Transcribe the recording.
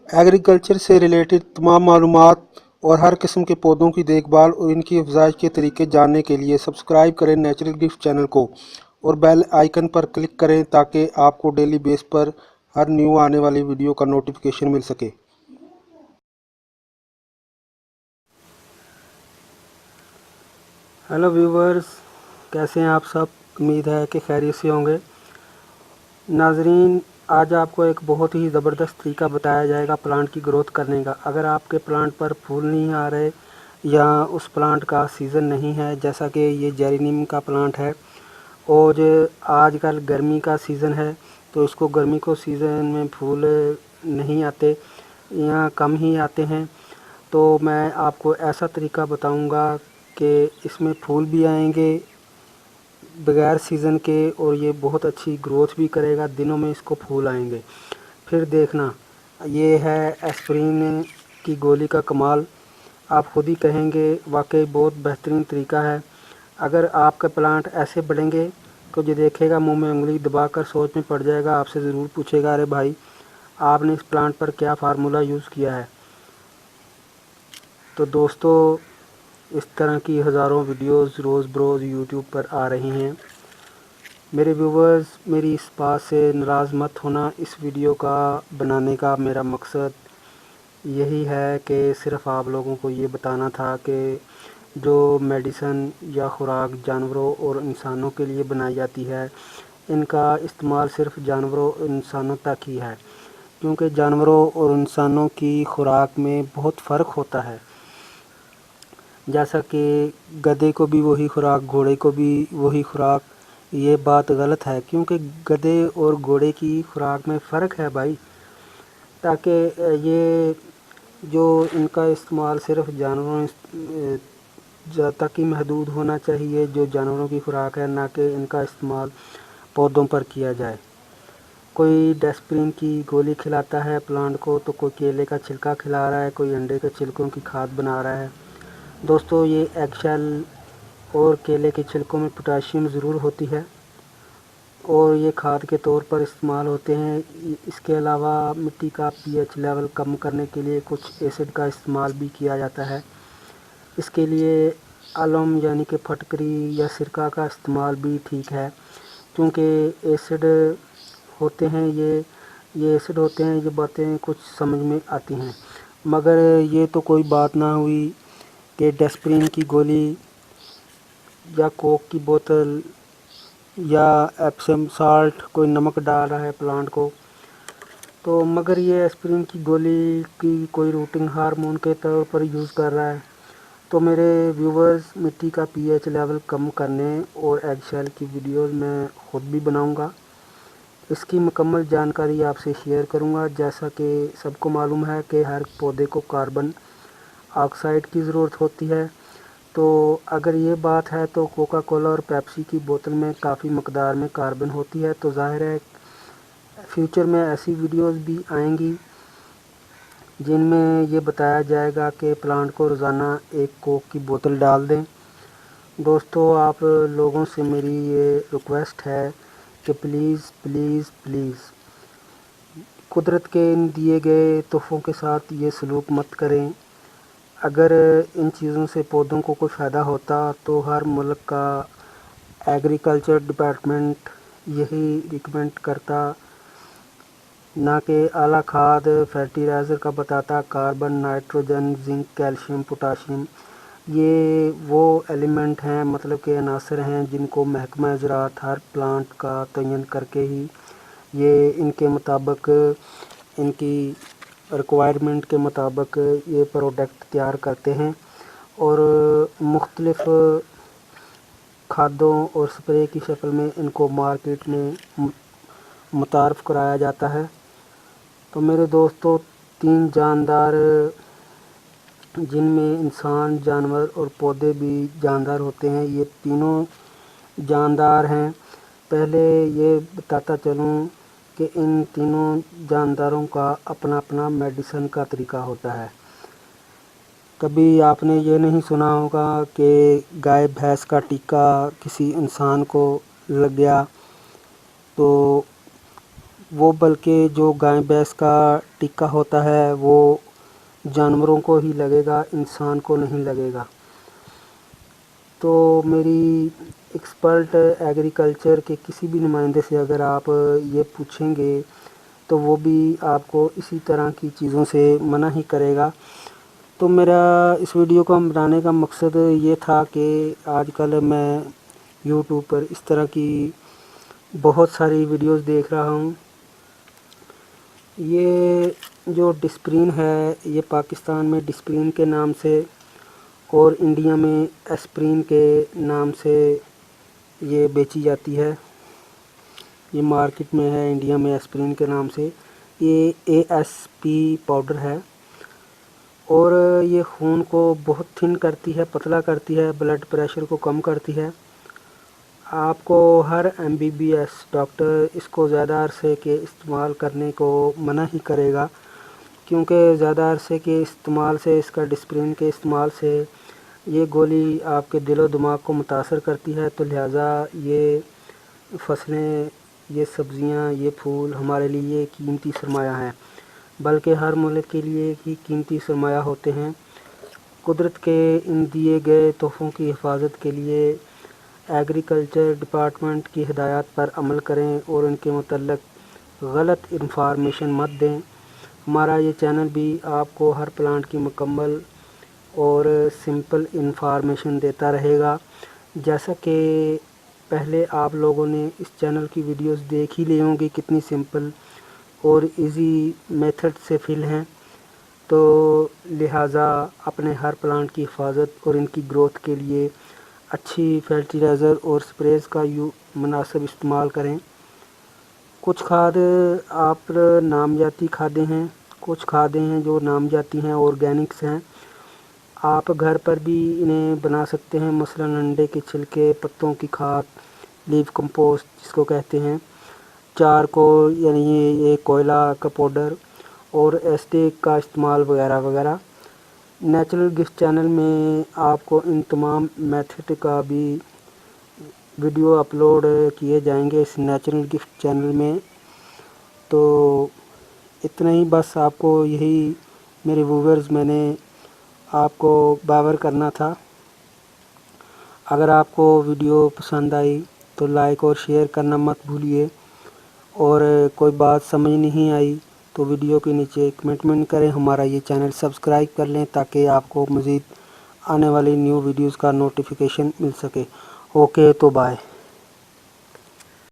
Agriculture से related तमाम मालूमात और हर किस्म के पौधों की देखभाल और इनकी अफजाइश के तरीके जानने के लिए सब्सक्राइब करें नेचुरल गिफ्ट चैनल को और बेल आइकन पर क्लिक करें ताकि आपको डेली बेस पर हर न्यू आने वाली वीडियो का नोटिफिकेशन मिल सके। हेलो व्यूवर्स, कैसे हैं आप सब? उम्मीद है कि खैरियत से होंगे। नाजरीन, आज आपको एक बहुत ही ज़बरदस्त तरीका बताया जाएगा प्लांट की ग्रोथ करने का। अगर आपके प्लांट पर फूल नहीं आ रहे या उस प्लांट का सीज़न नहीं है, जैसा कि ये जेरेनियम का प्लांट है और आजकल गर्मी का सीज़न है, तो इसको गर्मी को सीज़न में फूल नहीं आते या कम ही आते हैं, तो मैं आपको ऐसा तरीका बताऊंगा कि इसमें फूल भी आएंगे बगैर सीज़न के और ये बहुत अच्छी ग्रोथ भी करेगा। दिनों में इसको फूल आएंगे। फिर देखना, ये है एस्प्रिन की गोली का कमाल। आप खुद ही कहेंगे वाकई बहुत बेहतरीन तरीका है। अगर आपका प्लांट ऐसे बढ़ेंगे तो ये देखेगा, मुंह में उंगली दबाकर सोच में पड़ जाएगा, आपसे ज़रूर पूछेगा, अरे भाई आपने इस प्लांट पर क्या फार्मूला यूज़ किया है। तो दोस्तों, इस तरह की हज़ारों वीडियोस रोज़ बरोज़ यूट्यूब पर आ रही हैं। मेरे व्यूवर्स, मेरी इस बात से नाराज़ मत होना। इस वीडियो का बनाने का मेरा मकसद यही है कि सिर्फ़ आप लोगों को ये बताना था कि जो मेडिसन या खुराक जानवरों और इंसानों के लिए बनाई जाती है, इनका इस्तेमाल सिर्फ़ जानवरों और इंसानों तक ही है, क्योंकि जानवरों और इंसानों की खुराक में बहुत फ़र्क होता है। जैसा कि गधे को भी वही खुराक, घोड़े को भी वही खुराक, ये बात गलत है, क्योंकि गधे और घोड़े की खुराक में फ़र्क है भाई। ताकि ये जो इनका इस्तेमाल सिर्फ जानवरों तक ही महदूद होना चाहिए, जो जानवरों की खुराक है, ना कि इनका इस्तेमाल पौधों पर किया जाए। कोई डेस्प्रिन की गोली खिलाता है प्लांट को, तो कोई केले का छिलका खिला रहा है, कोई अंडे के छिलकों की खाद बना रहा है। दोस्तों, ये एगशेल और केले के छिलकों में पोटाशियम ज़रूर होती है और ये खाद के तौर पर इस्तेमाल होते हैं। इसके अलावा मिट्टी का पीएच लेवल कम करने के लिए कुछ एसिड का इस्तेमाल भी किया जाता है। इसके लिए अलम यानी कि फटकरी या सिरका का इस्तेमाल भी ठीक है, क्योंकि एसिड होते हैं, ये एसिड होते हैं। ये बातें कुछ समझ में आती हैं, मगर ये तो कोई बात ना हुई कि डेस्प्रिन की गोली या कोक की बोतल या एप्सम साल्ट, कोई नमक डाल रहा है प्लांट को, तो मगर ये एस्प्रिन की गोली की कोई रूटिंग हार्मोन के तौर पर यूज़ कर रहा है। तो मेरे व्यूवर्स, मिट्टी का पीएच लेवल कम करने और एगशेल की वीडियोस मैं ख़ुद भी बनाऊंगा। इसकी मुकम्मल जानकारी आपसे शेयर करूंगा। जैसा कि सबको मालूम है कि हर पौधे को कार्बन ऑक्साइड की ज़रूरत होती है, तो अगर ये बात है तो कोका कोला और पेप्सी की बोतल में काफ़ी मकदार में कार्बन होती है। तो ज़ाहिर है फ्यूचर में ऐसी वीडियोस भी आएंगी जिनमें ये बताया जाएगा कि प्लांट को रोज़ाना एक कोक की बोतल डाल दें। दोस्तों, आप लोगों से मेरी ये रिक्वेस्ट है कि प्लीज़ प्लीज़ प्लीज़ कुदरत के इन दिए गए तोहफ़ों के साथ ये सलूक मत करें। अगर इन चीज़ों से पौधों को कोई फ़ायदा होता तो हर मुल्क का एग्रीकल्चर डिपार्टमेंट यही रिकमेंड करता, ना कि आला खाद फर्टिलाइज़र का बताता। Carbon, nitrogen, zinc, calcium, potassium, ये वो एलिमेंट हैं, मतलब के अनासर हैं, जिनको महकमा ज़राअत हर प्लांट का तयन करके ही ये इनके मुताबिक, इनकी रिक्वायरमेंट के मुताबिक ये प्रोडक्ट तैयार करते हैं और मुख्तलिफ़ खादों और स्प्रे की शक्ल में इनको मार्केट में मुतारफ़ कराया जाता है। तो मेरे दोस्तों, 3 जानदार, जिनमें इंसान, जानवर और पौधे भी जानदार होते हैं, ये तीनों जानदार हैं। पहले ये बताता चलूँ कि इन तीनों जानदारों का अपना अपना मेडिसिन का तरीका होता है। कभी आपने ये नहीं सुना होगा कि गाय भैंस का टीका किसी इंसान को लग गया तो وہ بلکہ جو گائے بھینس کا ٹکا ہوتا ہے وہ جانوروں کو ہی لگے گا، انسان کو نہیں لگے گا۔ تو میری ایکسپرٹ ایگریکلچر کے کسی بھی نمائندے سے اگر آپ یہ پوچھیں گے تو وہ بھی آپ کو اسی طرح کی چیزوں سے منع ہی کرے گا۔ تو میرا اس ویڈیو کو بنانے کا مقصد یہ تھا کہ آج کل میں یوٹیوب پر اس طرح کی بہت ساری ویڈیوز دیکھ رہا ہوں۔ یہ جو ڈسپرین ہے یہ پاکستان میں ڈسپرین کے نام سے اور انڈیا میں ایسپرین کے نام سے یہ بیچی جاتی ہے۔ یہ مارکیٹ میں ہے انڈیا میں ایسپرین کے نام سے۔ یہ ASP پاؤڈر ہے اور یہ خون کو بہت تھن کرتی ہے، پتلا کرتی ہے، بلڈ پریشر کو کم کرتی ہے۔ آپ کو ہر MBBS ڈاکٹر اس کو زیادہ عرصے کے استعمال کرنے کو منع ہی کرے گا، کیونکہ زیادہ عرصے کے استعمال سے، اس کا ڈسپرین کے استعمال سے یہ گولی آپ کے دل و دماغ کو متاثر کرتی ہے۔ تو لہٰذا یہ فصلیں، یہ سبزیاں، یہ پھول ہمارے لیے قیمتی سرمایہ ہیں، بلکہ ہر ملک کے لیے ہی قیمتی سرمایہ ہوتے ہیں۔ قدرت کے ان دیے گئے تحفوں کی حفاظت کے لیے ایگریکلچر ڈپارٹمنٹ کی ہدایات پر عمل کریں اور ان کے متعلق غلط انفارمیشن مت دیں۔ ہمارا یہ چینل بھی آپ کو ہر پلانٹ کی مکمل اور سمپل انفارمیشن دیتا رہے گا۔ جیسا کہ پہلے آپ لوگوں نے اس چینل کی ویڈیوز دیکھ ہی لی ہوں گی، کتنی سمپل اور ایزی میتھڈ سے فل ہیں۔ تو لہٰذا اپنے ہر پلانٹ کی حفاظت اور ان کی گروتھ کے لیے اچھی فرٹیلائزر اور سپریز کا مناسب استعمال کریں۔ کچھ کھاد آپ نامیاتی کھادیں ہیں، کچھ کھادیں ہیں جو نامیاتی ہیں، آرگینکس ہیں۔ آپ گھر پر بھی انہیں بنا سکتے ہیں، مثلاً انڈے کے چھلکے، پتوں کی کھاد، لیف کمپوسٹ جس کو کہتے ہیں، چارکول یعنی یہ کوئلہ کا پاؤڈر اور ایسٹیک کا استعمال وغیرہ وغیرہ۔ نیچرل گفٹ چینل میں آپ کو ان تمام میتھڈ کا بھی ویڈیو اپلوڈ کیے جائیں گے اس نیچرل گفٹ چینل میں۔ تو اتنا ہی بس آپ کو یہی میرے ویورز میں نے آپ کو باور کرنا تھا۔ اگر آپ کو ویڈیو پسند آئی تو لائک اور شیئر کرنا مت بھولیے، اور کوئی بات سمجھ نہیں آئی تو ویڈیو کے نیچے کمنٹ کریں۔ ہمارا یہ چینل سبسکرائب کر لیں تاکہ آپ کو مزید آنے والی نیو ویڈیوز کا نوٹیفیکیشن مل سکے۔ اوکے تو بائے۔